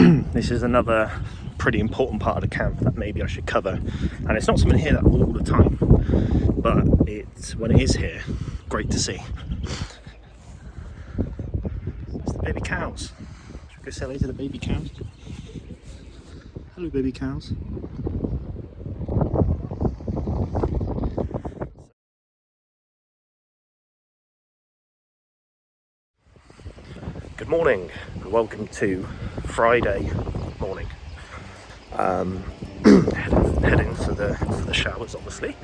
this is another pretty important part of the camp that maybe I should cover, and it's not something here that all the time, but it's when it is here, great to see. It's the baby cows. Should we go say hello to the baby cows? Hello, baby cows. Good morning, and welcome to Friday morning. Heading for the showers, obviously.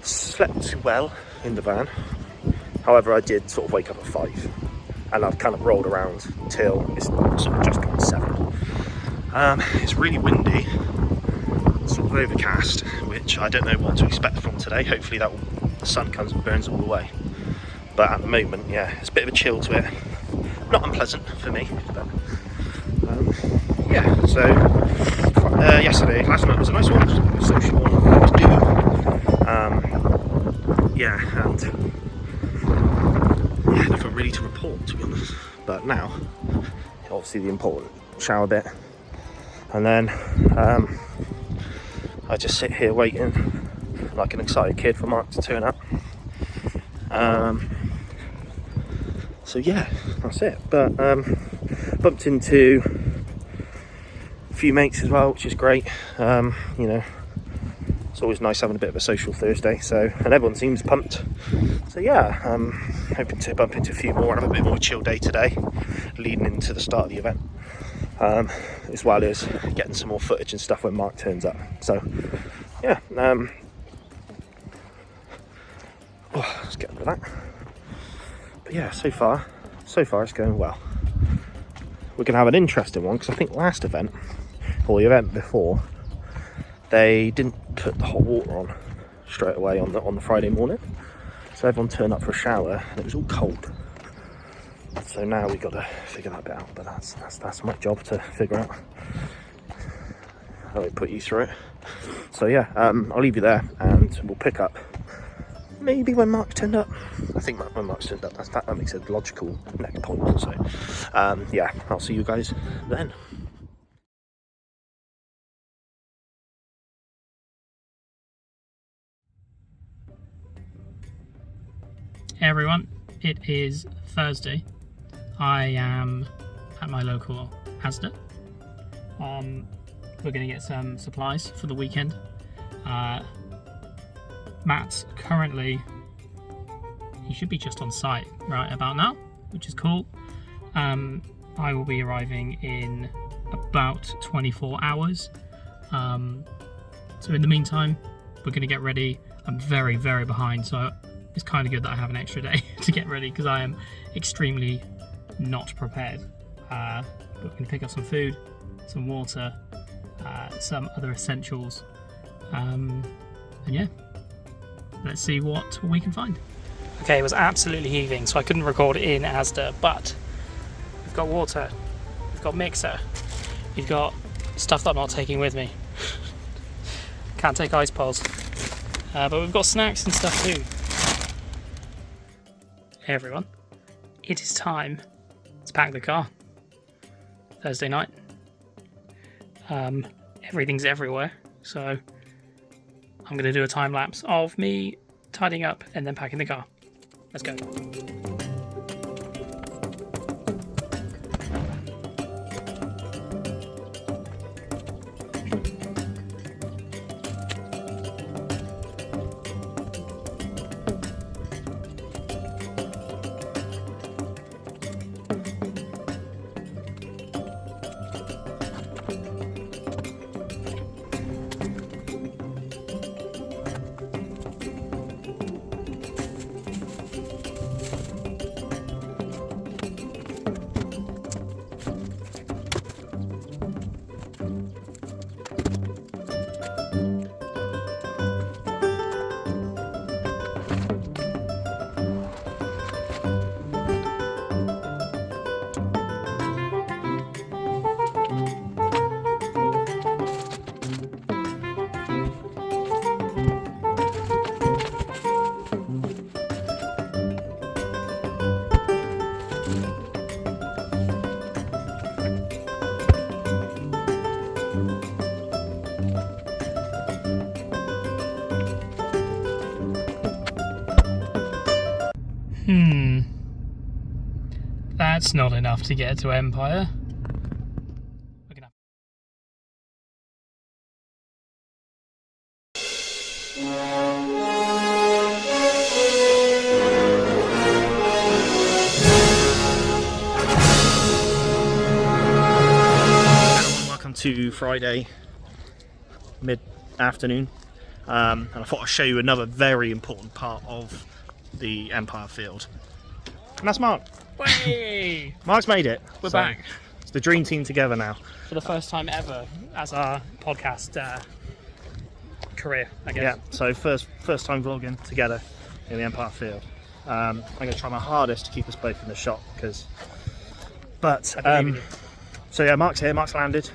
Slept well in the van. However, I did sort of wake up at 5, and I've kind of rolled around till it's sort of just gone 7. It's really windy, sort of overcast, which I don't know what to expect from today. Hopefully the sun comes and burns it all away. But at the moment, yeah, it's a bit of a chill to it. Not unpleasant for me, but yeah. So last night was a nice one, a social one to do. Yeah, and yeah, nothing really to report, to be honest. But now, obviously the important shower bit, and then I just sit here waiting like an excited kid for Mark to turn up. So yeah, that's it. But bumped into a few mates as well, which is great. You know, it's always nice having a bit of a social Thursday. So, and everyone seems pumped. So yeah, hoping to bump into a few more and have a bit more chill day today, leading into the start of the event, as well as getting some more footage and stuff when Mark turns up. So yeah, let's get rid of that. But yeah, so far it's going well. We're going to have an interesting one, because I think last event, or the event before, they didn't put the hot water on straight away on the Friday morning, so everyone turned up for a shower and it was all cold. So now we've got to figure that bit out, but that's my job to figure out. I won't put you through it. So yeah, I'll leave you there and we'll pick up maybe when Mark turned up. I think when Mark turned up, that makes a logical next point. So yeah, I'll see you guys then. Hey everyone, it is Thursday. I am at my local Asda. We're going to get some supplies for the weekend. Matt's currently, he should be just on site right about now, which is cool. I will be arriving in about 24 hours. So in the meantime, we're going to get ready. I'm very, very behind, so it's kind of good that I have an extra day to get ready, because I am extremely not prepared. But we're going to pick up some food, some water, some other essentials, and yeah, let's see what we can find. Okay, it was absolutely heaving, so I couldn't record in Asda, but we've got water, we've got mixer, we've got stuff that I'm not taking with me. Can't take ice poles, but we've got snacks and stuff too. Hey everyone, it is time to pack the car. Thursday night. Everything's everywhere, so I'm going to do a time lapse of me tidying up and then packing the car. Let's go. that's not enough to get to Empire. We're gonna... Welcome to Friday mid-afternoon, and I thought I'd show you another very important part of the Empire field, and that's Mark. Way! Mark's made it. We're back. It's the dream team together now. For the first time ever as our podcast career, I guess. Yeah, so first time vlogging together in the Empire field. I'm going to try my hardest to keep us both in the shot, so yeah, Mark's here. Mark's landed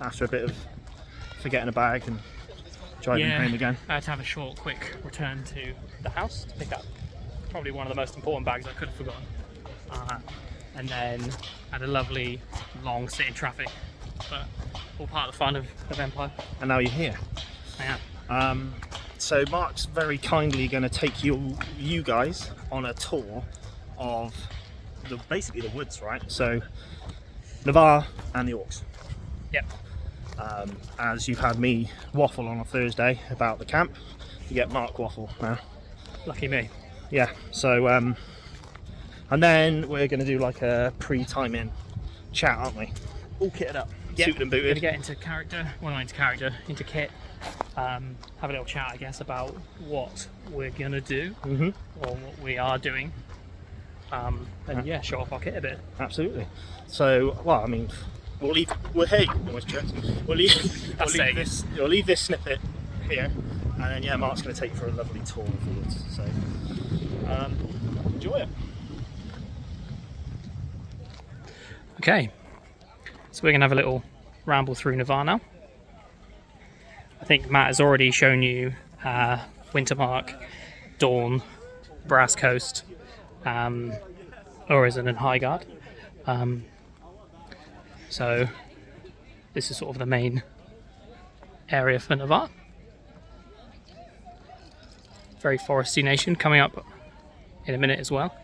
after a bit of forgetting a bag and driving home again. I had to have a short, quick return to the house to pick up probably one of the most important bags I could have forgotten. And then had a lovely long sit in traffic, but all part of the fun of Empire. And now you're here. I am. So Mark's very kindly going to take you guys on a tour of basically the woods, right? So Navarre and the Orcs. Yep. As you've had me waffle on a Thursday about the camp, you get Mark waffle now. Lucky me. Yeah. So and then we're going to do like a pre-time-in chat, aren't we? All kitted up, suited and booted. We're going to get into character, well not into character, into kit. Have a little chat, I guess, about what we're going to do, or what we are doing. And yeah, show off our kit a bit. Absolutely. So, well, I mean, we'll leave this snippet here, and then yeah, Mark's going to take you for a lovely tour of the woods. So, enjoy it. Okay, so we're going to have a little ramble through Navarre now. I think Matt has already shown you Wintermark, Dawn, Brass Coast, Urizen and Highguard. So this is sort of the main area for Navarre. Very foresty nation. Coming up in a minute as well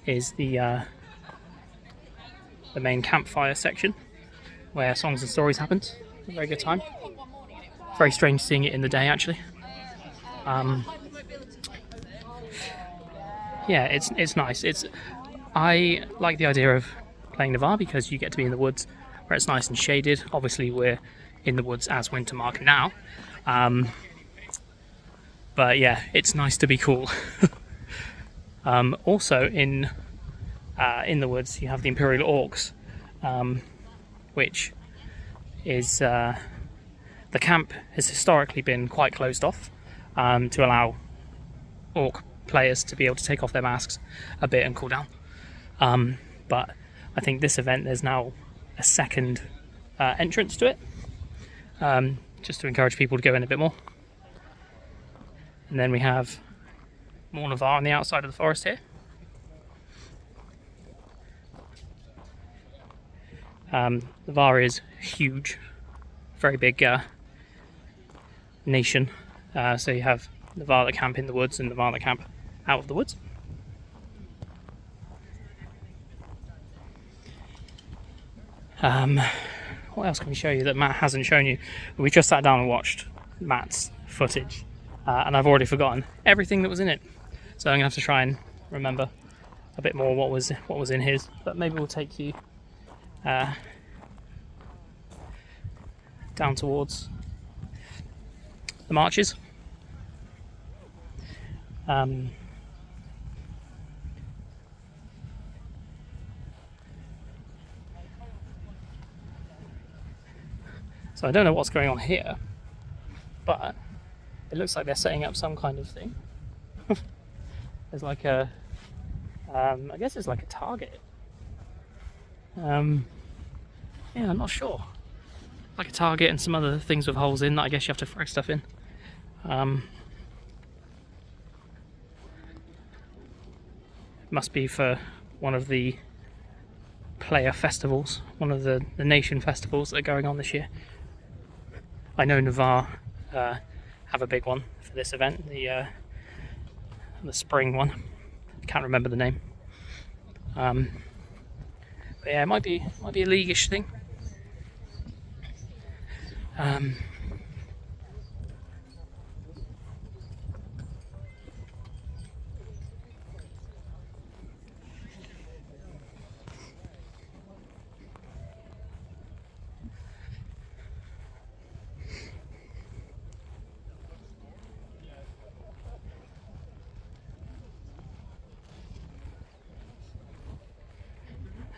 is the main campfire section where songs and stories happens. A very good time. Very strange seeing it in the day, actually. Yeah, it's nice. I like the idea of playing Navarre because you get to be in the woods where it's nice and shaded. Obviously, we're in the woods as Wintermark now, but yeah, it's nice to be cool. Also, in the woods, you have the Imperial Orcs, which is the camp has historically been quite closed off to allow Orc players to be able to take off their masks a bit and cool down. But I think this event, there's now a second entrance to it, just to encourage people to go in a bit more. And then we have more Navarre on the outside of the forest here. Navarre is huge, very big nation. So you have Navarre that camp in the woods and Navarre that camp out of the woods. What else can we show you that Matt hasn't shown you? We just sat down and watched Matt's footage, and I've already forgotten everything that was in it. So I'm gonna have to try and remember a bit more what was in his. But maybe we'll take you down towards the marches. So I don't know what's going on here, but it looks like they're setting up some kind of thing. There's like a, I guess it's like a target. Yeah, I'm not sure. Like a target and some other things with holes in that I guess you have to throw stuff in. Must be for one of the player festivals, one of the nation festivals that are going on this year. I know Navarre have a big one for this event, the spring one. I can't remember the name. But yeah, it might be a league-ish thing.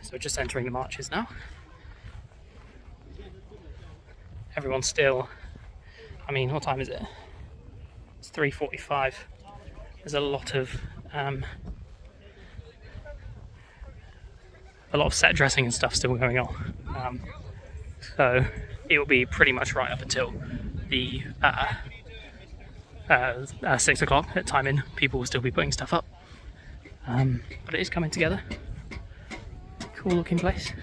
So we're just entering the marches now. Everyone's still, I mean, what time is it? It's 3:45. There's a lot of set dressing and stuff still going on. So it will be pretty much right up until the 6 o'clock at time in. People will still be putting stuff up. But it is coming together. Cool looking place.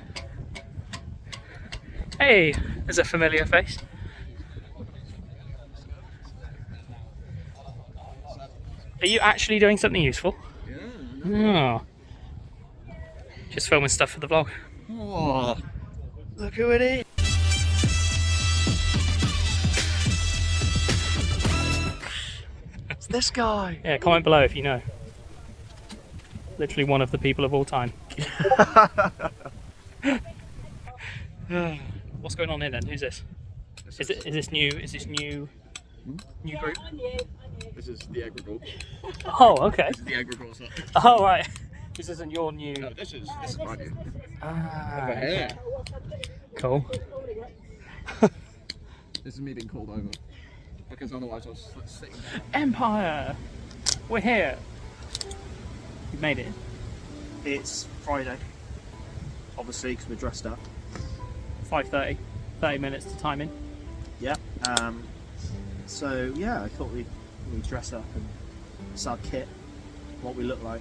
Hey, there's a familiar face. Are you actually doing something useful? Yeah. Oh. Just filming stuff for the vlog. Oh, look who it is. It's this guy. Yeah, comment below if you know. Literally one of the people of all time. What's going on here then? Who's this? Is this new group? This is the agriculture. Oh, okay. This is the agriculture. Oh, right. This isn't your new. No, this is my new. Ah, Over here. Cool. This is me being called over. Because otherwise I was sitting down. Empire! We're here. We made it. It's Friday, obviously, because we're dressed up. 5:30. 30 minutes to time in. Yeah. So yeah, I thought we'd dress up and it's our kit, what we look like.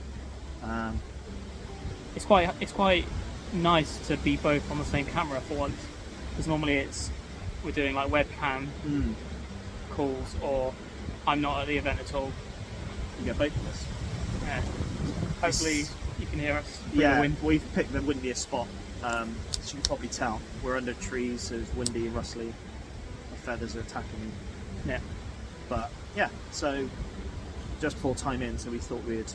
It's quite nice to be both on the same camera for once, because normally we're doing like webcam calls, or I'm not at the event at all. You get both of us. Yeah. Hopefully you can hear us. Yeah, The wind. we've picked the windiest spot. As you can probably tell, we're under trees, so it's windy and rustly. The feathers are attacking me. Yeah. But yeah, so just before time in, so we thought we'd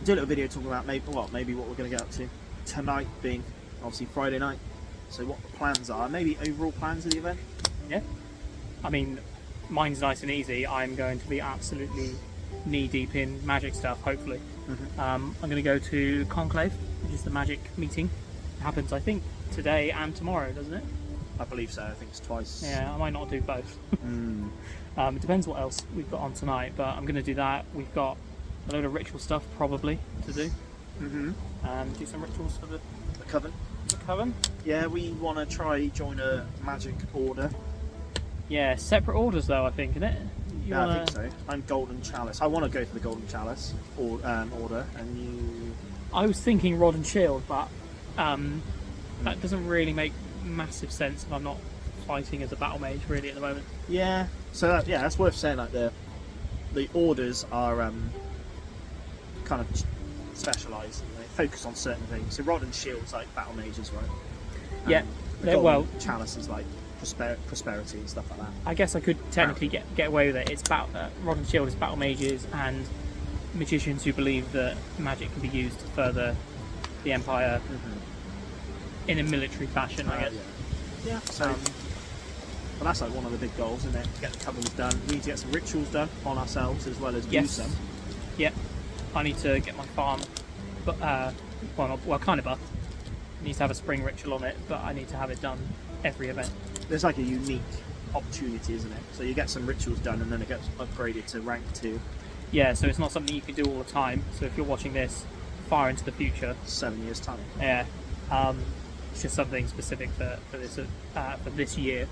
do a little video talking about maybe what we're going to get up to tonight, being obviously Friday night. So what the plans are, maybe overall plans of the event. Yeah. I mean, mine's nice and easy. I'm going to be absolutely knee deep in magic stuff, hopefully. I'm going to go to Conclave, which is the magic meeting. It happens, I think, today and tomorrow, doesn't it? I believe so. I think it's twice. Yeah, I might not do both. It depends what else we've got on tonight, but I'm going to do that. We've got a load of ritual stuff probably to do. Do some rituals for the coven. Coven. Yeah, we want to try join a magic order. Yeah, separate orders though, I think, isn't it? I think so. I'm Golden Chalice. I want to go for the Golden Chalice order, and you. I was thinking Rod and Shield, but that doesn't really make massive sense if I'm not fighting as a battle mage really at the moment. Yeah. So that's worth saying. Like the orders are kind of specialised. They focus on certain things. So Rod and Shield's like battle mages, right? Yeah. The Golden Chalice is like prosperity and stuff like that. I guess I could technically get away with it. It's Rod and Shield is battle mages and magicians who believe that magic can be used to further the Empire in a military fashion, I guess. Yeah. So, well, that's like one of the big goals, isn't it? To get the covens done. We need to get some rituals done on ourselves as well as use them. Yep. I need to get my farm, but kind of buff. It needs to have a spring ritual on it, but I need to have it done every event. There's like a unique opportunity, isn't it? So you get some rituals done and then it gets upgraded to rank 2. Yeah, so it's not something you can do all the time. So if you're watching this far into the future, 7 years time. Yeah, it's just something specific for this year.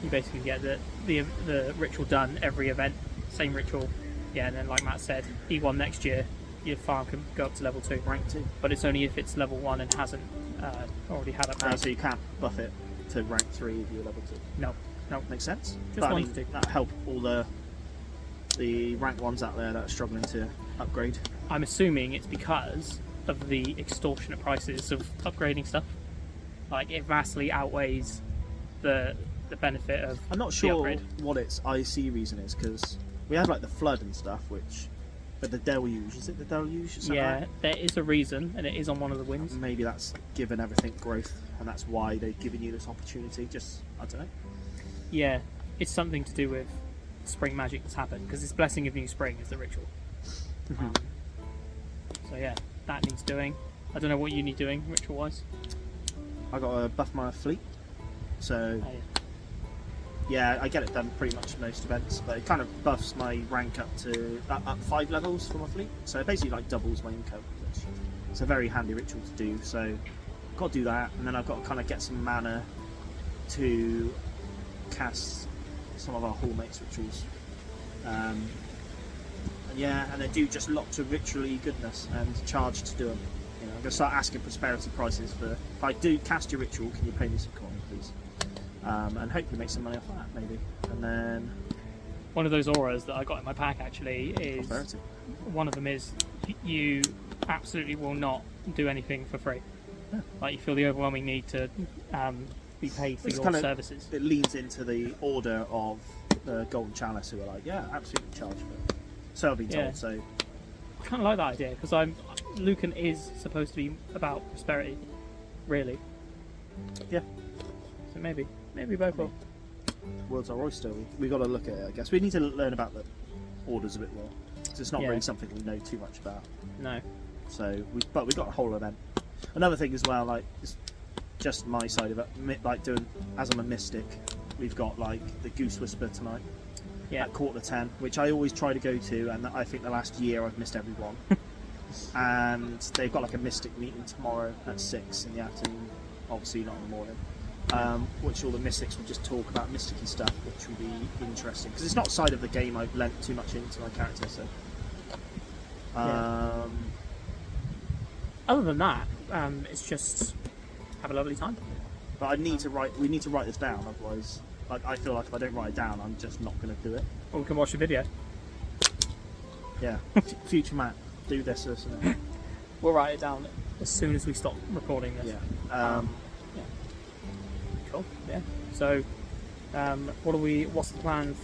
You basically get the ritual done every event, same ritual. Yeah, and then like Matt said, E1 next year, your farm can go up to level 2, rank 2. But it's only if it's level 1 and hasn't already had upgrade. So you can't buff it to rank 3 if you're level 2. No. Makes sense. Just wanted to. That'll help all the rank 1s out there that are struggling to upgrade. I'm assuming it's because of the extortionate prices of upgrading stuff. Like, it vastly outweighs the benefit of I'm not the sure upgrade. what its IC reason is, because we had like the flood and stuff, but the deluge, is it the deluge? Is that Yeah, right? there is a reason, and it is on one of the wins. Maybe that's given everything growth, and that's why they've given you this opportunity. Just, I don't know. Yeah, it's something to do with spring magic that's happened, because it's Blessing of New Spring is the ritual. So yeah, that needs doing. I don't know what you need doing ritual-wise. I got to buff my fleet, so Oh, yeah, I get it done pretty much most events, but it kind of buffs my rank up to up 5 levels for my fleet, so it basically like doubles my income, which is a very handy ritual to do. So got to do that, and then I've got to kind of get some mana to cast some of our hallmates rituals, and yeah, and they do just lots of ritually goodness and charge to do them. You know, I'm going to start asking prosperity prices for, if I do cast your ritual, can you pay me some coin, please? And hopefully make some money off that, maybe. And then one of those auras that I got in my pack actually is prosperity. one of them is you absolutely will not do anything for free. Yeah. Like, you feel the overwhelming need to be paid for It's your kind of- services. It leans into the order of the Golden Chalice, who are like, yeah, absolutely charge for it. So I've been told. Yeah. So I kind of like that idea, because Lucan is supposed to be about prosperity, really. yeah, So maybe both will. world's our oyster. We got to look at it. I guess we need to learn about the orders a bit more, because it's not Yeah. really something we know too much about. No. So but we got a whole event. Another thing as well, like it's just my side of it, like doing as I'm a mystic, we've got like the Goose Whisper tonight Yeah. at 9:45, which I always try to go to, and I think the last year I've missed every one. And they've got like a mystic meeting tomorrow at 6 in the afternoon, obviously not in the morning, which all the mystics will just talk about mysticky stuff, which will be interesting, because it's not a side of the game I've lent too much into my character. So Yeah. Other than that, it's just have a lovely time. but I need to write. We need to write this down, otherwise, like I feel like if I don't write it down, I'm just not going to do it. Or we can watch a video. Yeah, future Matt, do this, and that. We'll write it down as soon as we stop recording this. Yeah. Cool. Yeah. So, what's the plan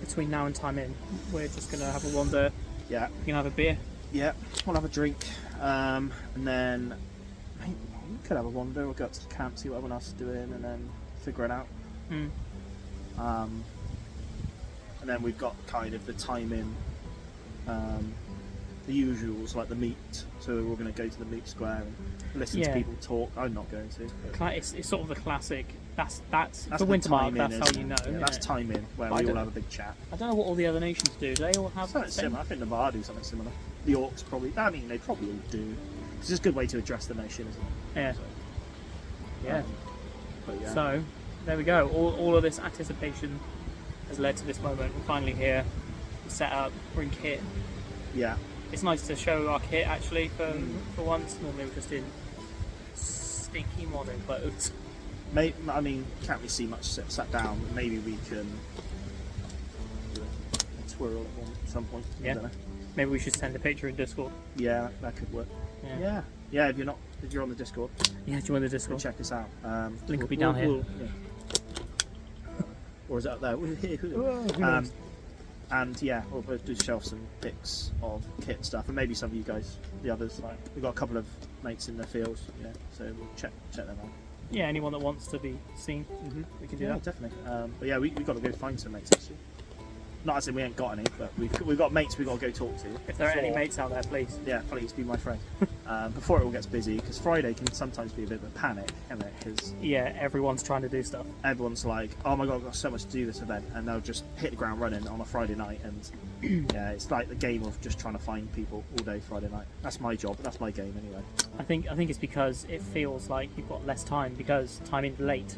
between now and time in? We're just gonna have a wander. Yeah. You can have a beer. Yeah, we'll have a drink, and then maybe we could have a wander. We'll go up to the camp, see what everyone else is doing, and then figure it out. Mm. And then we've got kind of the time in, the usuals, like the meet. So we're going to go to the meet square and listen to Yeah. people talk. I'm not going to. But It's sort of the classic. That's that's for the Wintermark. time in, That's how isn't you it? know. Yeah, isn't that's it? time in, where But I we all don't- have a big chat. I don't know what all the other nations do. Do they all have Something the same? similar. I think Navarre do something similar. The Orcs probably. I mean, they probably all do. It's just a good way to address the nation, isn't it? Yeah. So, Yeah. but yeah. So there we go. All of this anticipation has led to this moment. We're finally here. We're set up. We're in kit. Yeah. It's nice to show our kit actually for once. Normally we're just in stinky modern clothes. I mean, can't really see much sat down. But maybe we can do a twirl at some point. Yeah. I don't know. Maybe we should send a picture in Discord. Yeah, that could work. Yeah. Yeah. If you're on the Discord, Yeah, do you want the go Discord? check us out. Link will be down here. Or is it up there? And yeah, we'll both do show off some pics of kit stuff, and maybe some of you guys, the others. Like we've got a couple of mates in the field, so we'll check them out. Yeah, anyone that wants to be seen, we can do Yeah, that. definitely. But yeah, we've got to go find some mates actually. Not as in we ain't got any, but we've got mates we've got to go talk to. If there are any before- mates out there, please. Yeah, please be my friend. Before it all gets busy, because Friday can sometimes be a bit of a panic, can't it? Because Yeah, everyone's trying to do stuff. everyone's like, oh my god, I've got so much to do this event, and they'll just hit the ground running on a Friday night, and yeah, it's like the game of just trying to find people all day Friday night. That's my job, that's my game anyway. I think it's because it feels like you've got less time because time in late.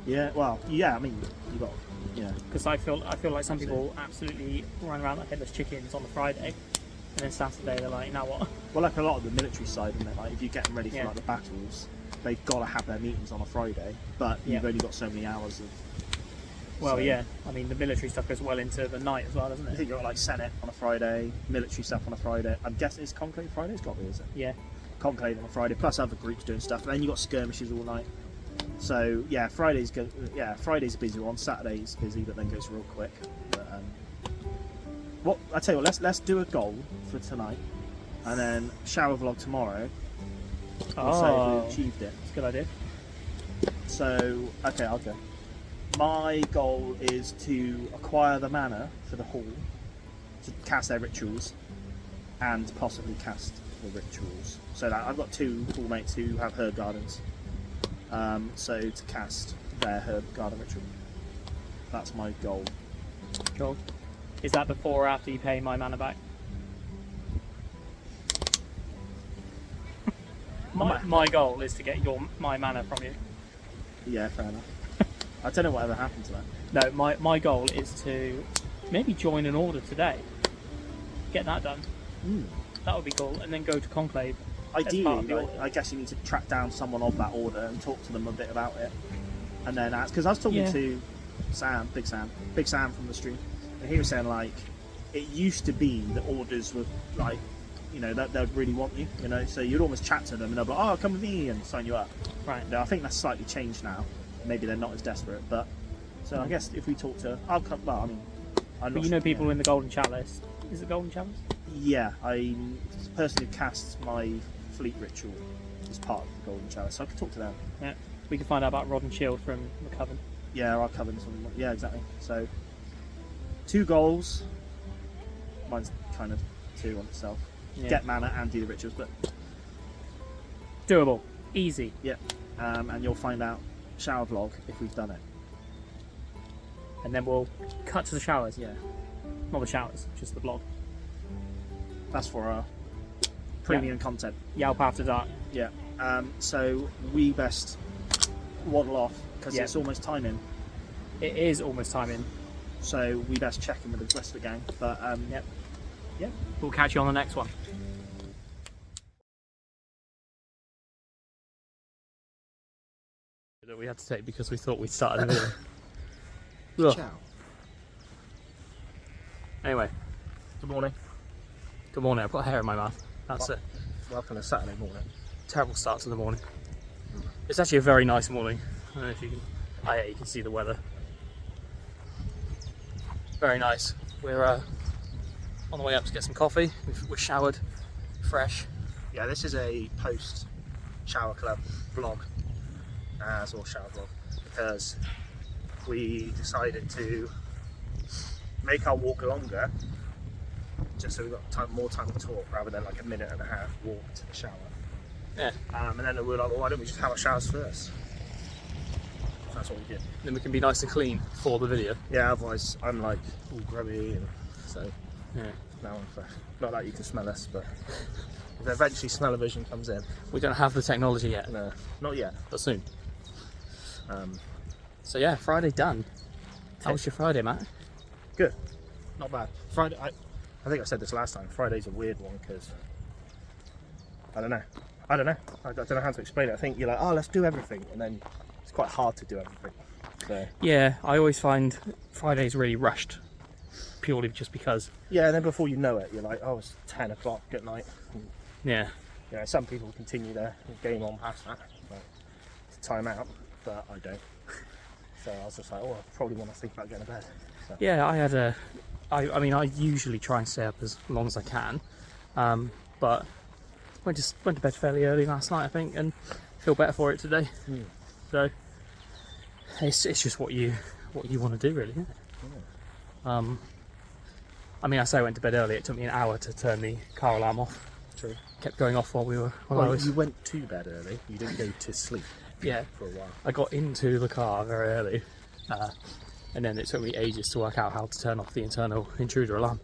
Yeah, well, yeah, I mean, you got, yeah, Because I feel like some people absolutely run around like headless chickens on the Friday, and then Saturday they're like, now what? well, like a lot of the military side, isn't it? Like if you're getting ready for Yeah. like the battles, they've got to have their meetings on a Friday, but Yeah. you've only got so many hours of Well, So- yeah. I mean, the military stuff goes well into the night as well, doesn't I it? think you've got like Senate on a Friday, military stuff on a Friday. I'm guessing it's Conclave Friday. It's got to be, is it? Yeah. Conclave on a Friday, plus other groups doing stuff. And then you got skirmishes all night. So yeah, Friday's good. Yeah, Friday's a busy one. Saturday's busy, but then goes real quick. But what I tell you what, let's do a goal for tonight, and then shower vlog tomorrow. We'll say if we achieved it. That's a good idea. So okay, I'll go. My goal is to acquire the mana for the hall, to cast their rituals, and possibly cast the rituals. So that I've got 2 hall mates who have herb gardens. So to cast their herb garden ritual. That's my goal. Cool. Is that before or after you pay my mana back? My goal is to get my mana from you. Yeah, fair enough. I don't know whatever happened to that. No, my goal is to maybe join an order today. Get that done. That would be cool. And then go to Conclave. part of the Ideally, order. I guess you need to track down someone of that order and talk to them a bit about it, and then ask. Because I was talking to Big Sam from the stream, and he was saying like it used to be that orders were like, you know, that they'd really want you, you know, so you'd almost chat to them and they'll be like, oh, come with me and sign you up. Right. Now, I think that's slightly changed now. Maybe they're not as desperate, but so I guess if we talk to, I'll come. Well, I mean, I'm But not you know sure, people yeah. in the Golden Chalice. Is it Golden Chalice? Yeah, I'm the person who casts my fleet ritual as part of the Golden Chalice, so I could talk to them. Yeah. We can find out about Rod and Shield from McCoven. Yeah, I'll cover something. Yeah, exactly. So 2 goals. Mine's kind of 2 on itself. Yeah. Get mana and do the rituals, but Doable. Easy. yeah. And you'll find out shower vlog if we've done it. And then we'll cut to the showers. Yeah, Not the showers, just the vlog. that's for our premium content. Yelp After Dark. Yeah. So we best waddle off because Yeah. it's almost time in. It is almost time in. So we best check in with the rest of the gang. But Yep. yeah. We'll catch you on the next one. That we had to take because we thought we'd started a video. Ciao. Anyway, Good morning. good morning. I've got hair in my mouth. That's it. Welcome to Saturday morning. Terrible start to the morning. It's actually a very nice morning. I don't know if you can. Oh yeah, you can see the weather. Very nice. We're on the way up to get some coffee. We're showered, fresh. Yeah, this is a post shower club vlog, or shower vlog, because we decided to make our walk longer, just so we've got more time to talk rather than like a minute and a half walk to the shower. Yeah. And then we were like, well, why don't we just have our showers first? So that's what we did. Then we can be nice and clean for the video. Yeah, otherwise I'm like all grubby, and so Yeah. now I'm fresh. Not that you can smell us, but if eventually smell-o-vision comes in, We don't have the technology yet, no, not yet. but soon. Um, So yeah, Friday done. How was your Friday, Matt? Good, not bad. Friday, I think I said this last time. Friday's a weird one because I don't know. I don't know how to explain it. I think you're like, oh, let's do everything, and then it's quite hard to do everything. So Yeah, I always find Fridays really rushed, purely just because. yeah, and then before you know it, you're like, oh, it's 10 o'clock at night. And, Yeah. you know, some people continue their game on past that, like, to time out, but I don't. So I was just like, oh, I probably want to think about going to bed. So. Yeah, I mean, I usually try and stay up as long as I can, but went to bed fairly early last night, I think, and feel better for it today. So it's just what you want to do, really. Isn't it? I mean, I say I went to bed early. It took me an hour to turn the car alarm off. True. Kept going off while I Well, was. you went to bed early. You didn't go to sleep Yeah, for a while. I got into the car very early, and then it took me ages to work out how to turn off the internal intruder alarm.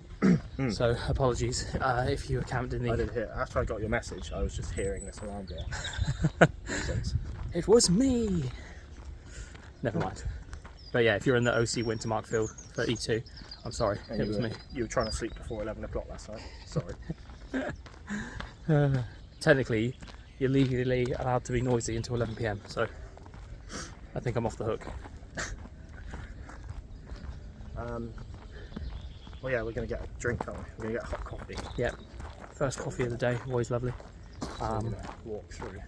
So apologies if you were camped in I the. didn't hear. After I got your message, I was just hearing this alarm go off. Makes sense. It was me. Never mind. But yeah, if you're in the OC Winter Markfield 32, I'm sorry, And it was me. You were trying to sleep before 11 o'clock last night. Sorry. Technically, you're legally allowed to be noisy until 11 PM, so I think I'm off the hook. Well, yeah, we're going to get a drink, aren't we? We're going to get hot coffee. Yep. First coffee of the day, always lovely. We're going to walk through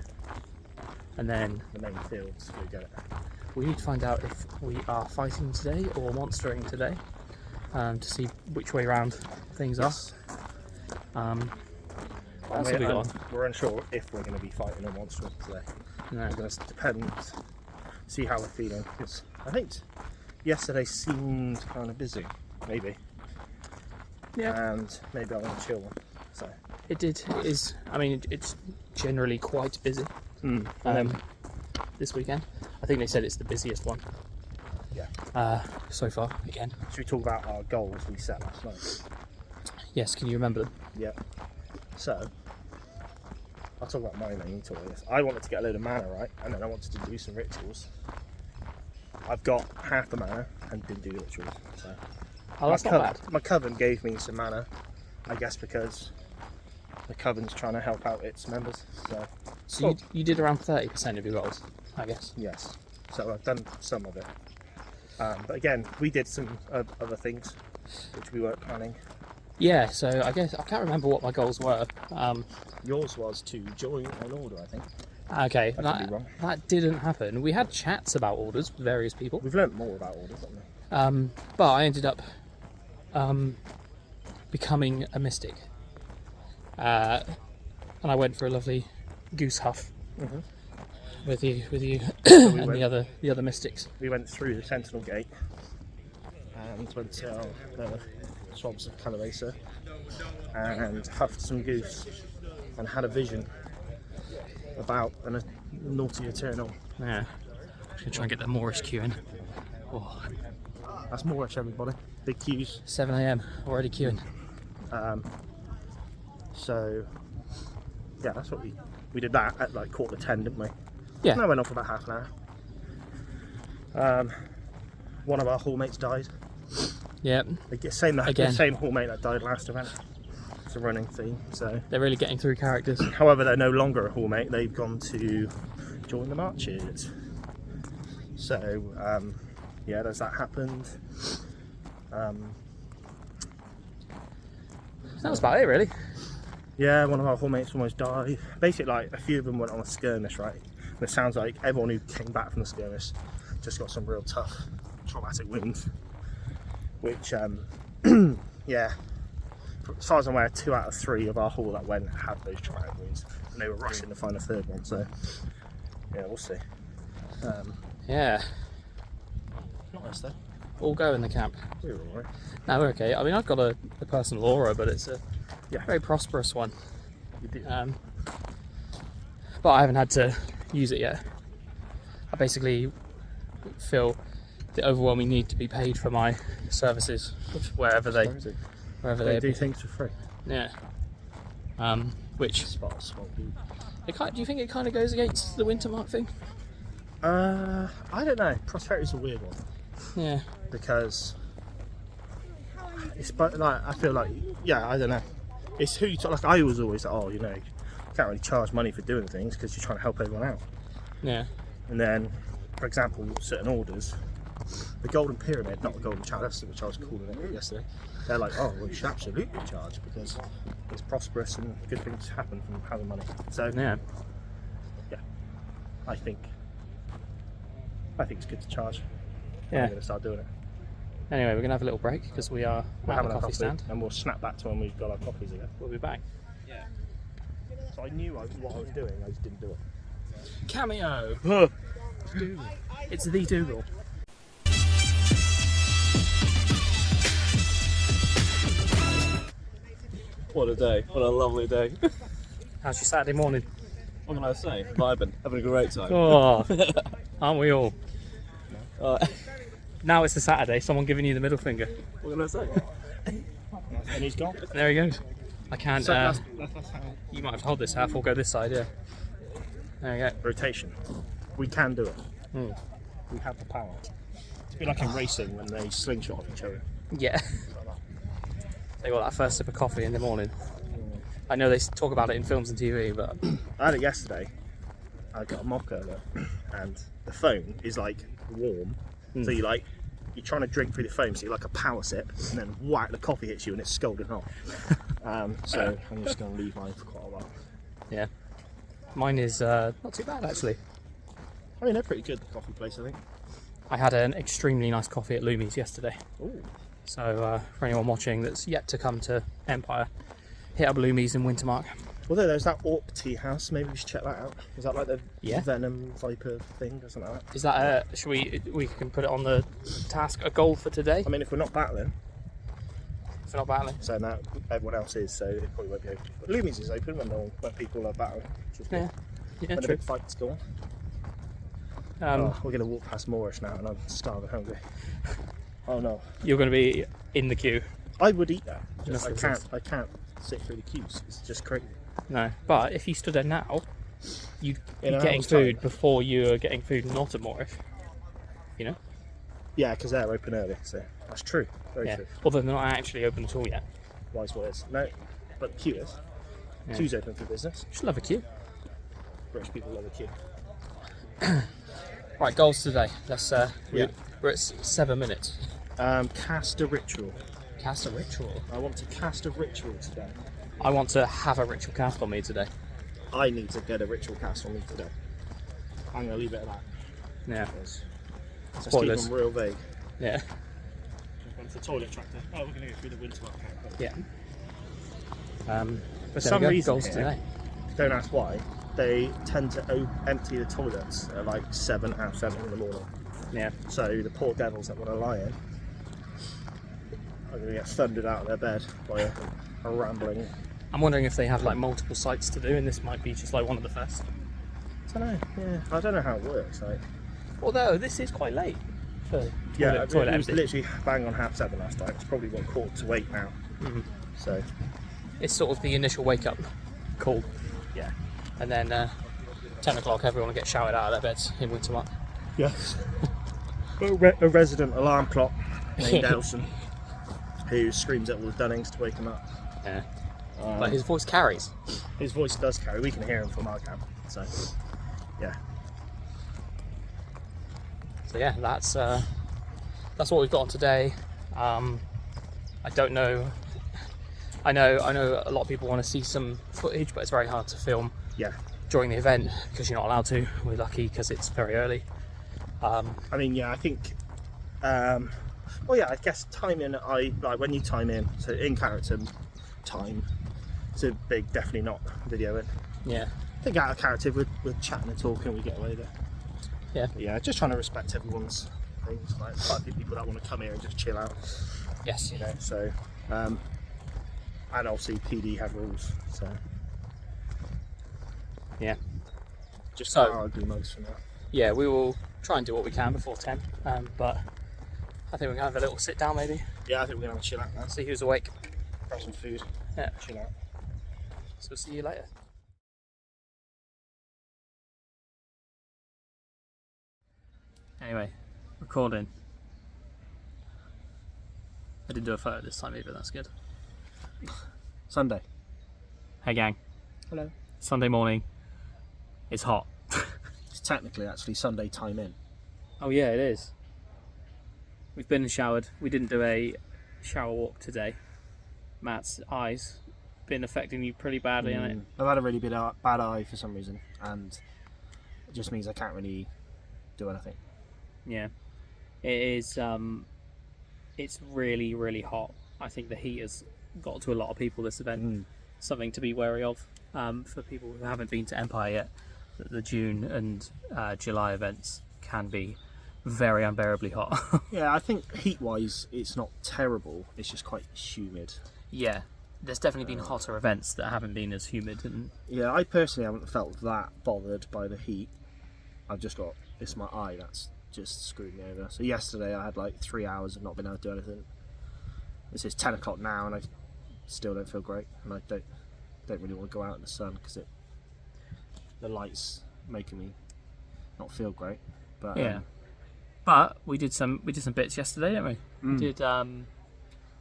And then the main fields. We get it. we need to find out if we are fighting today or monstering today, to see which way round things are. What else have we got? We're unsure if we're going to be fighting a monster today. No. It's going to depend, see how we're feeling. Because I think yesterday seemed kind of busy, maybe. Yeah. And maybe I want to chill one. So. It did. It is. I mean, it's generally quite busy. This weekend, I think they said it's the busiest one. Yeah. So far, again. Should we talk about our goals we set last night? Yes. Can you remember them? Yeah. So, I'll talk about mine then. You talk about this. I wanted to get a load of mana, right? And then I wanted to do some rituals. I've got half the mana and didn't do the rituals. So. Oh, that's not bad. My coven gave me some mana, I guess, because the coven's trying to help out its members. So you did around 30% of your goals, I guess. Yes. So I've done some of it. But again, we did some other things which we weren't planning. Yeah. So I guess I can't remember what my goals were. Yours was to join an order, I think. Okay. I could be wrong. That didn't happen. We had chats about orders with various people. We've learnt more about orders, haven't we? But I ended up becoming a mystic. And I went for a lovely goose huff with you and the other mystics. We went through the Sentinel Gate and went to the swamps of Calavesa and huffed some goose and had a vision about a naughty eternal. Yeah. I'm just gonna try and get the Moorish queue in. Oh. That's Moorish, everybody. Big queues. 7 AM already queuing. So yeah, that's what we did that at like 9:45, didn't we? Yeah. And I went on for about half an hour. One of our hallmates died. Yeah. The same hallmate that died last event. It's a running theme. So They're really getting through characters. however, they're no longer a hallmate. They've gone to join the marches. So yeah, there's that happened. That was about it, really. Yeah, one of our hallmates almost died. Basically, like a few of them went on a skirmish, right? And it sounds like everyone who came back from the skirmish just got some real tough, traumatic wounds. Which, yeah, as far as I'm aware, 2 out of 3 of our hall that went had those traumatic wounds, and they were rushing to find a third one. So, yeah, we'll see. Yeah. Not us though. All go in the camp. We're alright. No, we're okay. I mean, I've got a personal aura, but it's a Yeah. very prosperous one. You do. But I haven't had to use it yet. I basically feel the overwhelming need to be paid for my services wherever they do things for free. Yeah. Which Spot small dude. do you think it kind of goes against the Wintermark thing? I don't know. Prosperity's a weird one Yeah. because it's but like I feel like I don't know. It's who you talk. Like I was always like, oh, you know, you can't really charge money for doing things because you're trying to help everyone out. Yeah. And then, for example, certain orders, the Golden Pyramid, not the Golden Chalice, which I was calling it yesterday. They're like, oh, well, you should absolutely charge because it's prosperous and good things happen from having money. So Yeah. I think it's good to charge. Yeah. I'm going to start doing it. Anyway, we're gonna have a little break because we are We're at having the a coffee coffee stand. and we'll snap back to when we've got our coffees again. We'll be back. So I knew what I was doing, I just didn't do it. Cameo. It's the Dougal. What a day. What a lovely day. How's your Saturday morning? What can I say? Vibing. Having a great time. Oh, aren't we all? Now it's a Saturday. Someone giving you the middle finger. What can I say? And he's gone. There he goes. I can't. So that's how. You might have to hold this half. We'll go this side. Yeah. There you go. Rotation. We can do it. Mm. We have the power. It's a bit like in racing when they slingshot off each other. Yeah. They got that first sip of coffee in the morning. I know they talk about it in films and TV, but I had it yesterday. I got a mocha and the phone is like warm, so you like you're trying to drink through the foam, so you're like a power sip, and then whack, the coffee hits you and it's scalding hot. So I'm just going to leave mine for quite a while. Yeah. Mine is not too bad actually. I mean, they're pretty good, the coffee place, I think. I had an extremely nice coffee at Lumi's yesterday. Ooh. So for anyone watching that's yet to come to Empire, hit up Lumi's in Wintermark. Although there's that Orc tea house, maybe we should check that out. Is that like the Yeah. Venom Viper thing or something like that? Is that should we can put it on the task, a goal for today? I mean, if we're not battling, If we're not battling. so now everyone else is, so it probably won't be open. But Lumi's is open when people are battling. Which is good. Yeah, When the true. big fights go on. We're going to walk past Moorish now and I'm starving hungry. Oh no. You're going to be in the queue. I would eat that. Just I can't sit through the queues. It's just crazy. No, but if you stood there now, you'd be In an getting hour's food time. before you are getting food not at Moorish. You know? Yeah, because they're open early, so that's true. Very Yeah. true. Although they're not actually open at all yet. Wise words. No, but the queue is. Yeah. Queue's open for business. Just love a queue. British people love a queue. Right, goals today. Let's. Yeah. We're at 7 minutes. Cast a ritual. Cast a ritual. I want to cast a ritual today. I want to have a ritual cast on me today. I need to get a ritual cast on me today. I'm going to leave it at that. Yeah. Because let's keep Spoilers. them real vague. Yeah. Went for toilet tractor. Oh, we're going to go through the winter market. Yeah. For there we some go, reason goals here, today. don't ask why, they tend to empty the toilets at like 7, half 7 in the morning. Yeah. So the poor devils that want to lie in are going to get thundered out of their bed by a rambling. I'm wondering if they have like multiple sites to do, and this might be just like one of the first. I don't know. Yeah, I don't know how it works. Like, Although this is quite late for yeah, toilet it was empty. literally bang on half 7 last night. It's probably 7:45 now. Mhm. So It's sort of the initial wake up call, yeah, and then 10 o'clock everyone will get shouted out of their beds in Wintermark. yes. A resident alarm clock named Elson, who screams at all the Dunnings to wake him up. Yeah. But his voice carries. His voice does carry. We can hear him from our camp. So yeah. So yeah, that's what we've got on today. I don't know. I know a lot of people want to see some footage, but it's very hard to film Yeah. during the event because you're not allowed to. We're lucky because it's very early. I mean, yeah, I think. Well, yeah, I guess timing. Like when you time in, so in character time. It's a big, definitely not video in. Yeah. I think out of character, we're chatting and talking, we get away with it. Yeah. But yeah, just trying to respect everyone's things. Like quite a few people that want to come here and just chill out. Yes. You know, so. And obviously PD have rules, so. Yeah. Just So- I'll do most for now. Yeah, we will try and do what we can before 10. But I think we're gonna have a little sit down maybe, Yeah, I think we're gonna have a chill out now. see who's awake. Grab some food, Yeah. chill out. So see you later. Anyway, recording. I didn't do a photo this time either, that's good. Sunday. Hey gang, Hello. Sunday morning. It's hot. It's technically actually Sunday time in. Oh yeah, it is. We've been and showered. We didn't do a shower walk today. Matt's eyes been affecting you pretty badly, hasn't it? I've had a really bad eye for some reason, and it just means I can't really do anything. Yeah. It is. It's really, really hot. I think the heat has got to a lot of people this event. Something to be wary of for people who haven't been to Empire yet. The June and July events can be very unbearably hot. Yeah, I think heat-wise, it's not terrible. It's just quite humid. Yeah, there's definitely been hotter events that haven't been as humid. And Yeah, I personally haven't felt that bothered by the heat. I've just got, it's my eye that's just screwed me over. So yesterday I had like 3 hours of not being able to do anything. This is 10 o'clock now and I still don't feel great, and I don't really want to go out in the sun because the light's making me not feel great. But yeah, but we did some bits yesterday, didn't we? We did a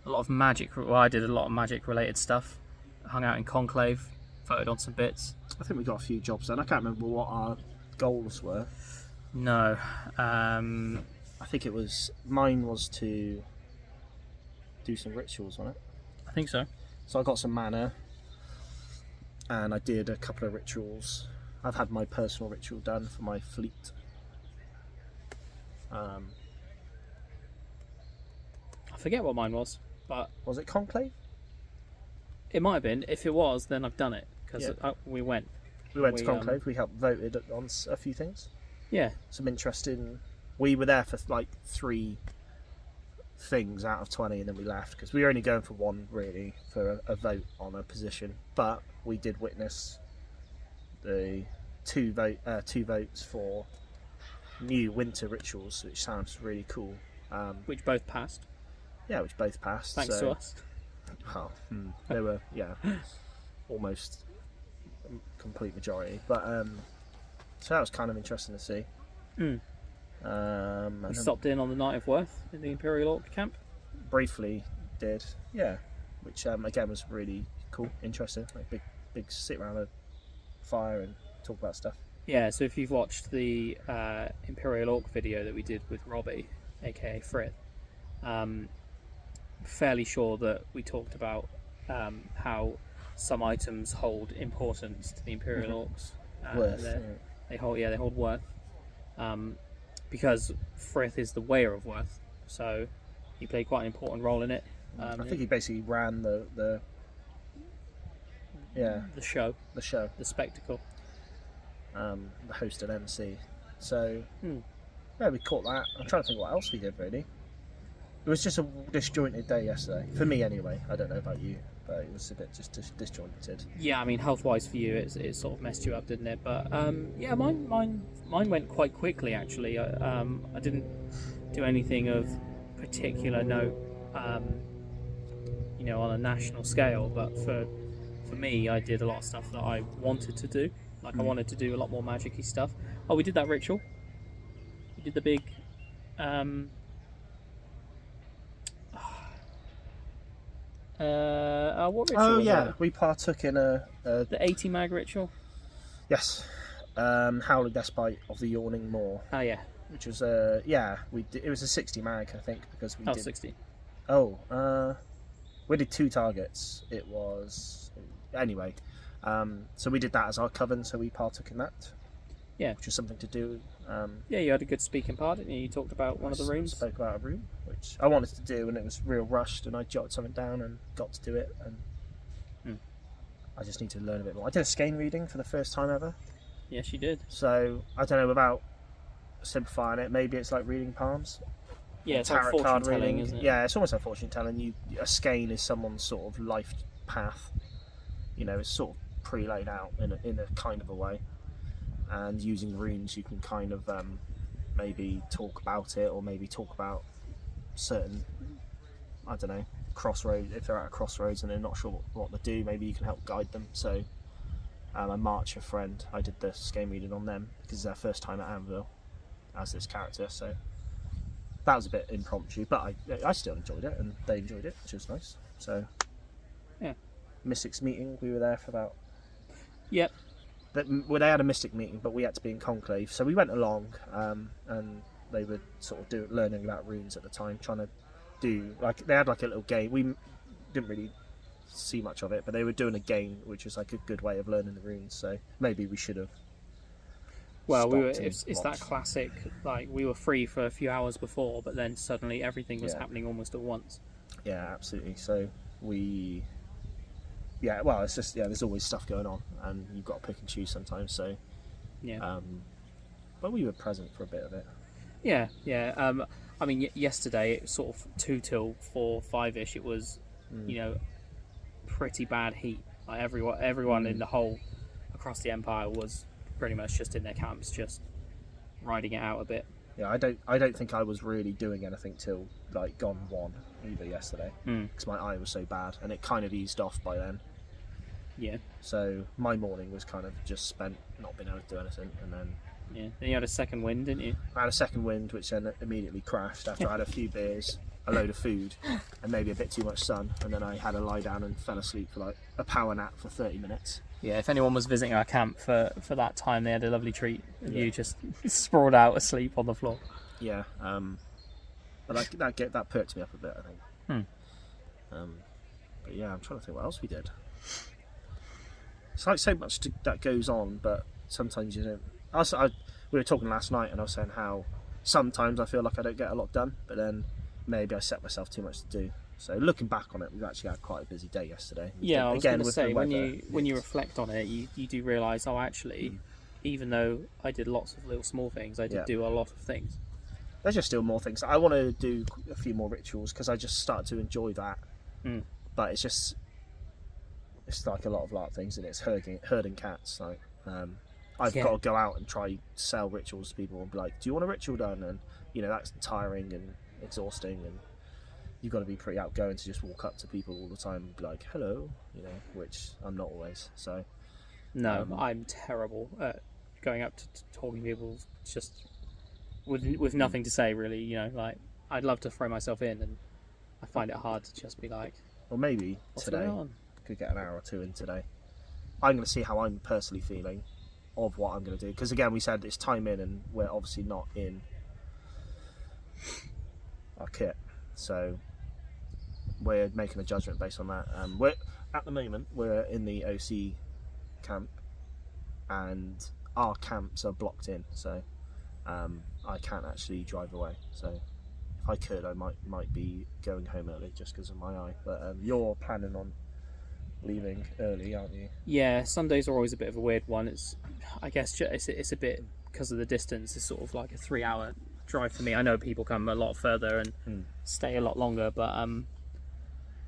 lot of magic. Well, I did a lot of magic related stuff. Hung out in Conclave, photoed on some bits. I think we got a few jobs done. I can't remember what our goals were. No, I I think mine was to do some rituals on it. I think so. So I got some mana, and I did a couple of rituals. I've had my personal ritual done for my fleet. I forget what mine was, but Was it Conclave? it might have been. If it was, then I've done it because Yeah. we went. We went to Conclave. We helped voted on a few things. Yeah, Some interesting. We were there for like 3 things out of 20, and then we left because we were only going for one really for a vote on a position. But we did witness the two votes for new winter rituals, which sounds really cool. which both passed. Yeah, which both passed. Thanks to us. Oh, they were almost complete majority, but so that was kind of interesting to see. Mm. And We then stopped in on the Night of Worth in the Imperial Orc camp. briefly did, which again was really cool, interesting. Like big sit around a fire and talk about stuff. Yeah, so if you've watched the Imperial Orc video that we did with Robbie, aka Ferret, fairly sure that we talked about how some items hold importance to the Imperial Orcs. Worth, They hold worth. Because Frith is the weigher of worth, so he played quite an important role in it. I think he basically ran the show, the spectacle. the host and MC. So yeah, we caught that. I'm trying to think what else we did really. It was just a disjointed day yesterday for me anyway. I don't know about you, but it was a bit just disjointed. Yeah, I mean, health-wise for you, it sort of messed you up, didn't it? But yeah, mine went quite quickly actually. I didn't do anything of particular note, on a national scale. But for me, I did a lot of stuff that I wanted to do. Like I wanted to do a lot more magic-y stuff. Oh, we did that ritual. We did the big. What ritual was that? We partook in a The 80 mag ritual. yes, Howling Despite of the Yawning Moor, Oh yeah. which was it was a 60 mag I think because we Oh, did 60. we did 2 targets. It was anyway, so we did that as our coven. So we partook in that. Yeah. Which was something to do. Yeah, you had a good speaking part, didn't you? You talked about one of the rooms. Spoke about a room, which I wanted to do, and it was real rushed, and I jotted something down and got to do it, and I just need to learn a bit more. I did a skein reading for the first time ever. Yes, you did. So I don't know about simplifying it. Maybe it's like reading palms. Yeah, it's like fortune telling, isn't it? Yeah, it's almost like fortune telling. A skein is someone's sort of life path. It's sort of pre-laid out in a kind of a way. And using runes, you can kind of maybe talk about it, or maybe talk about certain, I don't know, crossroads. If they're at a crossroads and they're not sure what to do, maybe you can help guide them. So a March, a friend, I did this game reading on them because it's their first time at Anvil as this character. So that was a bit impromptu, but I still enjoyed it, and they enjoyed it, which was nice. So yeah, Mystics meeting, we were there for about. Yep. They had a mystic meeting, but we had to be in conclave, so we went along, and they were sort of learning about runes at the time, trying to do they had like a little game. We didn't really see much of it, but they were doing a game, which was like a good way of learning the runes. So maybe we should have. Well, it's that classic. Like we were free for a few hours before, but then suddenly everything was happening almost at once. Yeah, absolutely. So we. Yeah, well, it's just there's always stuff going on, and you've got to pick and choose sometimes. So, yeah. But we were present for a bit of it. Yeah. I mean, yesterday it was sort of 2 till 4, 5ish. It was, pretty bad heat. Like everyone in the whole across the Empire was pretty much just in their camps, just riding it out a bit. Yeah, I don't think I was really doing anything till like gone 1 either yesterday because my eye was so bad, and it kind of eased off by then. Yeah. So my morning was kind of just spent not being able to do anything, and then. Yeah. Then you had a second wind, didn't you? I had a second wind, which then immediately crashed after I had a few beers, a load of food, and maybe a bit too much sun, and then I had a lie down and fell asleep for like a power nap for 30 minutes. Yeah, if anyone was visiting our camp for that time, they had a lovely treat. You just sprawled out asleep on the floor. Yeah, But that perked me up a bit, I think. But yeah, I'm trying to think what else we did. It's like so much that goes on, but sometimes you don't. We were talking last night, and I was saying how sometimes I feel like I don't get a lot done, but then maybe I set myself too much to do. So looking back on it, we've actually had quite a busy day yesterday. Yeah, I was going to say, the when weather, you reflect on it, you do realise, oh, actually, even though I did lots of little small things, I did do a lot of things. There's just still more things. I want to do a few more rituals because I just started to enjoy that. But it's like a lot of LARP things, and it's herding cats. Like I've got to go out and try sell rituals to people and be like, do you want a ritual done? And that's tiring and exhausting, and you've got to be pretty outgoing to just walk up to people all the time and be like, hello, which I'm not always. So no, I'm terrible at going up to talking to people just with nothing to say, really. Like, I'd love to throw myself in, and I find it hard to just be like, well, maybe what's today going on? Could get an hour or two in today. I'm going to see how I'm personally feeling of what I'm going to do, because again, we said it's time in, and we're obviously not in our kit, so we're making a judgment based on that. At the moment we're in the OC camp, and our camps are blocked in, so I can't actually drive away. So if I could, I might be going home early just because of my eye. But you're planning on leaving early, aren't you? Yeah, Sundays are always a bit of a weird one. I guess it's a bit because of the distance. It's sort of like a 3-hour drive for me. I know people come a lot further and stay a lot longer, but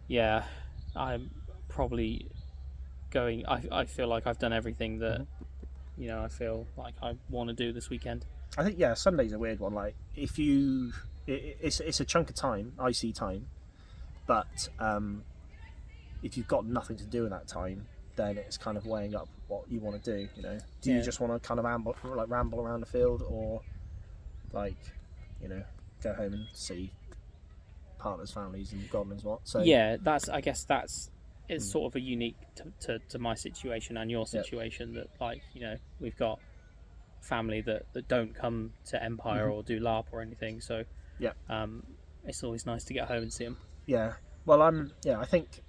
yeah, I'm probably going. I feel like I've done everything that I feel like I want to do this weekend. I think Sunday's a weird one. Like if it's a chunk of time, IC time, but if you've got nothing to do in that time, then it's kind of weighing up what you want to do. Do you just want to kind of ramble around the field, or go home and see partners, families, and God knows what? So yeah, I guess that's sort of a unique to my situation and your situation, that we've got family that don't come to Empire or do LARP or anything, so it's always nice to get home and see them. Well, I think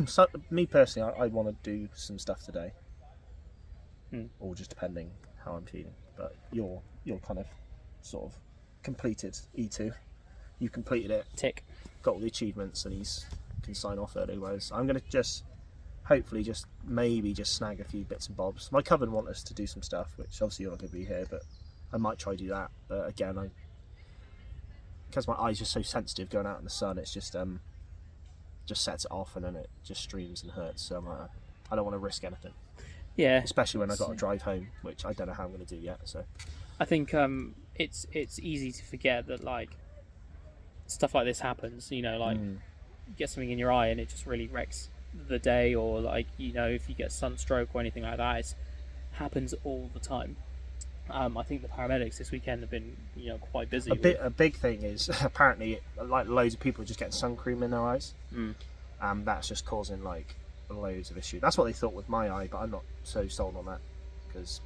so, me personally, I want to do some stuff today, or just depending how I'm feeling. But you're kind of sort of completed E2. You completed it, tick, got all the achievements, and he's can sign off early. Whereas I'm going to hopefully maybe snag a few bits and bobs. My coven want us to do some stuff, which obviously you're not going to be here, but I might try to do that. But again, because my eyes are so sensitive going out in the sun, it's just sets it off, and then it just streams and hurts. So I don't want to risk anything. Yeah, especially when I got to drive home, which I don't know how I'm going to do yet. So I think it's easy to forget that stuff like this happens. You get something in your eye and it just really wrecks the day, or if you get sunstroke or anything like that, it happens all the time. I think the paramedics this weekend have been quite busy. A big thing is apparently loads of people are just getting sun cream in their eyes. That's just causing loads of issues. That's what they thought with my eye, but I'm not so sold on that.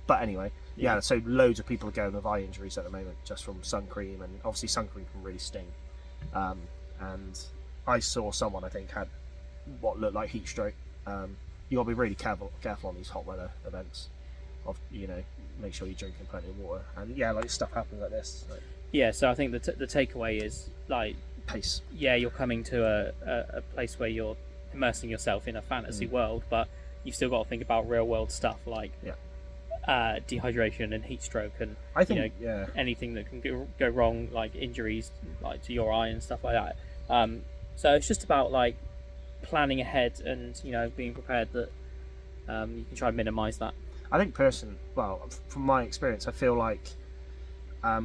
But anyway, so loads of people are going with eye injuries at the moment just from sun cream, and obviously sun cream can really sting. And I saw someone I think had what looked like heat stroke. You got to be really careful on these hot weather events. Make sure you're drinking plenty of water, and stuff happens like this. So I think the takeaway is pace. You're coming to a place where you're immersing yourself in a fantasy world, but you've still got to think about real world stuff dehydration and heat stroke, and I think anything that can go wrong, like injuries to your eye and stuff like that. So it's just about planning ahead and being prepared that you can try and minimise that. I think from my experience, I feel like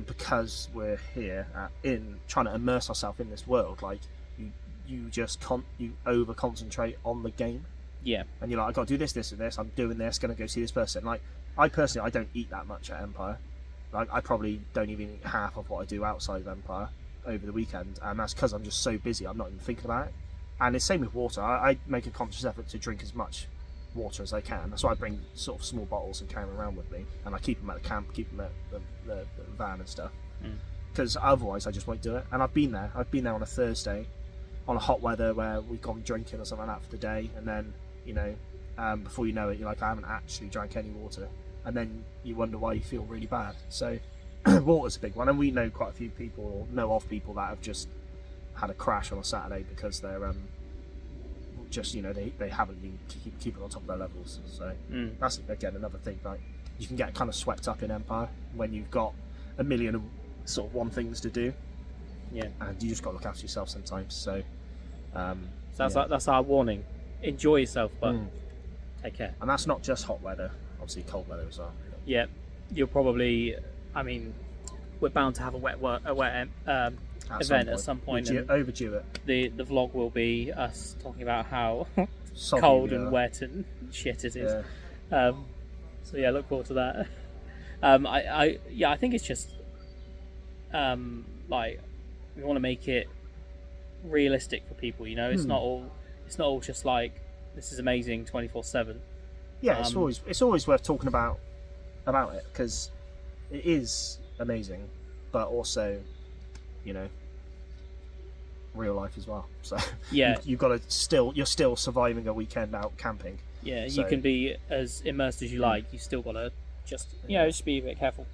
because we're here in trying to immerse ourselves in this world, you just you over concentrate on the game. Yeah. And you're like, I got to do this, this, and this. I'm doing this. Going to go see this person. I personally, I don't eat that much at Empire. I probably don't even eat half of what I do outside of Empire over the weekend, and that's because I'm just so busy. I'm not even thinking about it. And it's same with water. I make a conscious effort to drink as much water as I can. That's why I bring sort of small bottles and carry them around with me, and I keep them at the camp, keep them at the van and stuff. because otherwise I just won't do it. And I've been there on a Thursday on a hot weather where we've gone drinking or something like that for the day, and then before you know it, you're like, I haven't actually drank any water, and then you wonder why you feel really bad. So water's a big one, and we know quite a few people, or know of people that have just had a crash on a Saturday because they're just they haven't been keeping on top of their levels. So that's again another thing, like you can get kind of swept up in Empire when you've got a million and sort of one things to do, and you just got to look after yourself sometimes. So that's our warning: enjoy yourself, but take care. And that's not just hot weather, obviously cold weather as well. Yeah, you'll probably, I mean, we're bound to have a wet event at some point. Overdue it. The vlog will be us talking about how Soggy, cold and wet and shit it is. So yeah, look forward to that. I think it's just like we want to make it realistic for people. It's not all just like this is amazing 24/7. Yeah, it's always worth talking about it, because it is amazing, but also real life as well. So yeah, you've got to you're still surviving a weekend out camping. Yeah, so, you can be as immersed as you like. You still got to just just be a bit careful.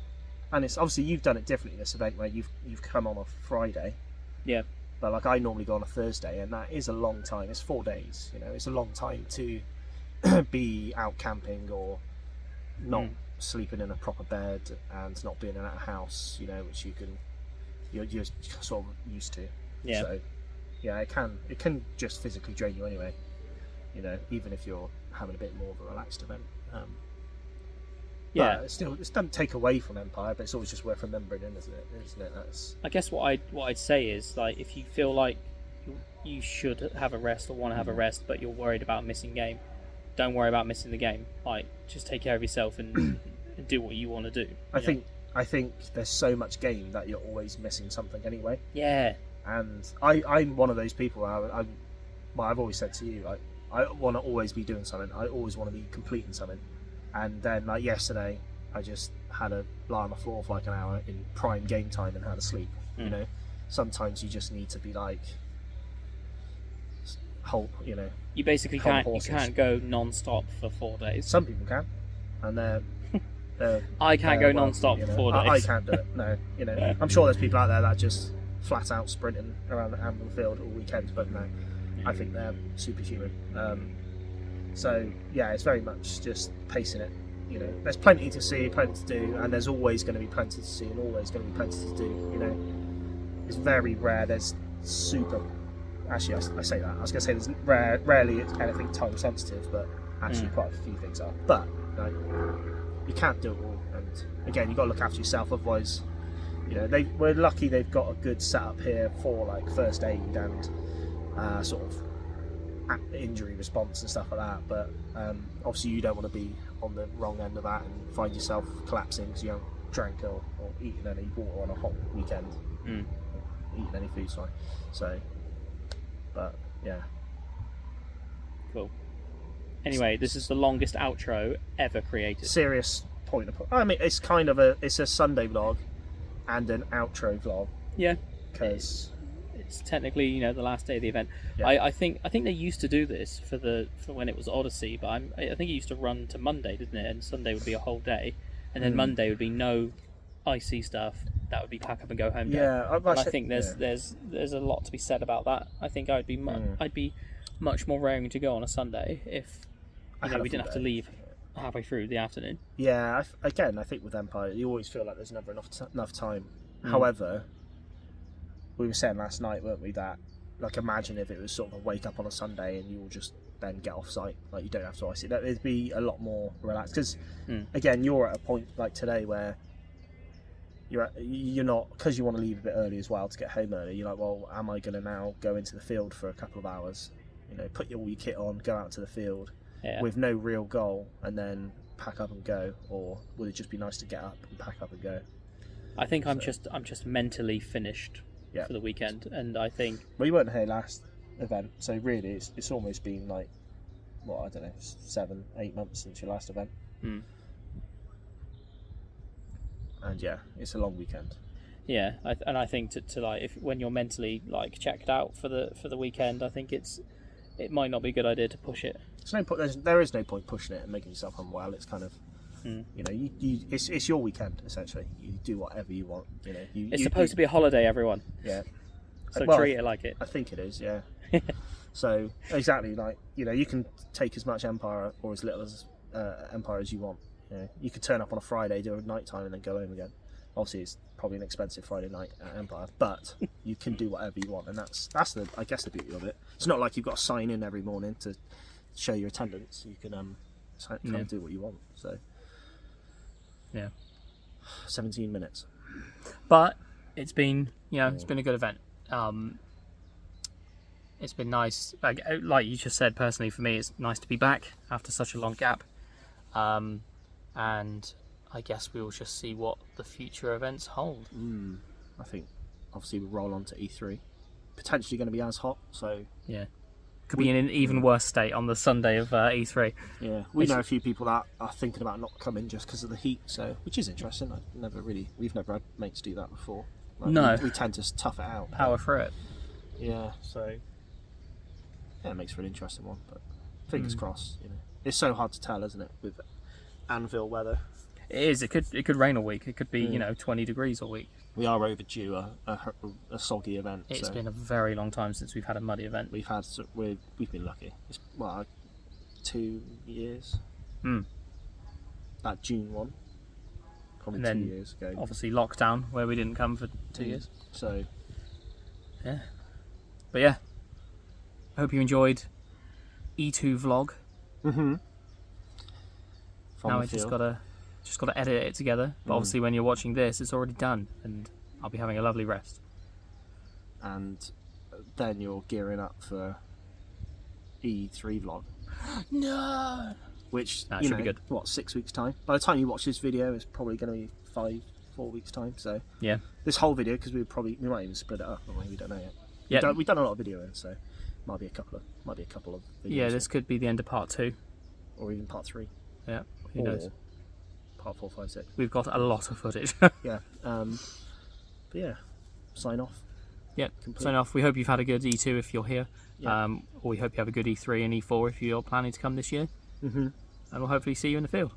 And it's obviously you've done it differently this event where you've come on a Friday. Yeah. But like I normally go on a Thursday, and that is a long time. It's 4 days. It's a long time to be out camping or not sleeping in a proper bed and not being in a house. Which you're sort of used to. Yeah. So yeah, it can just physically drain you anyway. Even if you're having a bit more of a relaxed event. Yeah. But it doesn't take away from Empire, but it's always just worth remembering, isn't it? That's... I guess what I'd say is, like, if you feel like you should have a rest or want to have a rest, but you're worried about missing game, don't worry about missing the game. Like, just take care of yourself and do what you want to do. I think there's so much game that you're always missing something anyway. Yeah. And I'm one of those people. I've always said to you, I want to always be doing something. I always want to be completing something. And then, like yesterday, I just had to lie on the floor for like an hour in prime game time and had to sleep. Sometimes you just need to be like, You basically can't go non-stop for 4 days. Some people can, and they're I can't go non-stop for 4 days. I can't do it. No, I'm sure there's people out there that just flat out sprinting around the Anvil field all weekend, but no, I think they're superhuman. So yeah, it's very much just pacing it. There's plenty to see, plenty to do, and there's always going to be plenty to see and always going to be plenty to do. It's very rare. There's super. Actually, I say that. I was going to say there's rarely anything time sensitive, but actually quite a few things are. But you can't do it all, and again, you've got to look after yourself. Otherwise, we're lucky they've got a good setup here for like first aid and sort of injury response and stuff like that. But obviously, you don't want to be on the wrong end of that and find yourself collapsing because you haven't drank or eaten any water on a hot weekend. Eating any food, sorry. So, but yeah. Cool. Anyway, this is the longest outro ever created. Serious point of. I mean, it's kind of it's a Sunday vlog and an outro vlog. Yeah. Because it's technically the last day of the event. Yeah. I think they used to do this for when it was Odyssey, but I think it used to run to Monday, didn't it? And Sunday would be a whole day, and then Monday would be no icy stuff. That would be pack up and go home day. Yeah, I think there's a lot to be said about that. I think I'd be much more raring to go on a Sunday if we didn't have to leave halfway through the afternoon. Yeah, I think with Empire, you always feel like there's never enough time. However, we were saying last night, weren't we, that like imagine if it was sort of a wake up on a Sunday and you will just then get off site, like you don't have to ice it. It'd be a lot more relaxed because again, you're at a point like today where you're not, because you want to leave a bit early as well to get home early. You're like, well, am I going to now go into the field for a couple of hours? Put all your kit on, go out to the field with no real goal, and then pack up and go, or would it just be nice to get up and pack up and go? I think I'm just mentally finished for the weekend, and I think. Well, you weren't here last event, so really it's almost been like, I don't know, 7-8 months since your last event. And yeah, it's a long weekend. Yeah, I think to like if when you're mentally like checked out for the weekend, I think it might not be a good idea to push it. There is no point pushing it and making yourself unwell. It's kind of it's your weekend essentially. You do whatever you want. It's supposed to be a holiday, everyone. Yeah. So treat it like it. I think it is. Yeah. So exactly, like you can take as much Empire or as little as Empire as you want. You could turn up on a Friday, do a night time, and then go home again. Obviously, it's probably an expensive Friday night at Empire, but you can do whatever you want, and that's I guess the beauty of it. It's not like you've got to sign in every morning to show your attendance. You can kind of do what you want. So yeah, 17 minutes. But it's been it's been a good event. It's been nice. Like you just said, personally for me, it's nice to be back after such a long gap. And I guess we will just see what the future events hold. I think obviously we'll roll on to E3. Potentially going to be as hot, so yeah, could be in an even worse state on the Sunday of E3. Yeah, we know a few people that are thinking about not coming just because of the heat, so which is interesting. We've never had mates do that before. No, we tend to tough it out. Power through it. Yeah, so yeah, it makes for an interesting one. But fingers crossed. It's so hard to tell, isn't it, with Anvil weather? It is. It could rain all week. It could be 20 degrees all week. We are overdue a soggy event. It's been a very long time since we've had a muddy event. We've been lucky. It's 2 years. That June one. Probably and then 2 years ago. Obviously lockdown where we didn't come for 2 years. So yeah, but yeah, I hope you enjoyed E2 vlog. Now I just gotta edit it together. But obviously, when you're watching this, it's already done, and I'll be having a lovely rest. And then you're gearing up for E3 vlog. No. Which should be good. 6 weeks time? By the time you watch this video, it's probably going to be 4 weeks time. So yeah, this whole video, because we might even split it up. We don't know yet. Yeah, we've done a lot of video in, so might be a couple of videos. Yeah, this could be the end of part 2, or even part 3. Yeah, who knows? Part 4, 5, 6. We've got a lot of footage. Yeah. But yeah, sign off. Yeah, Complete. sign off. We hope you've had a good E2 if you're here. Yeah. Or we hope you have a good E3 and E4 if you're planning to come this year. And we'll hopefully see you in the field.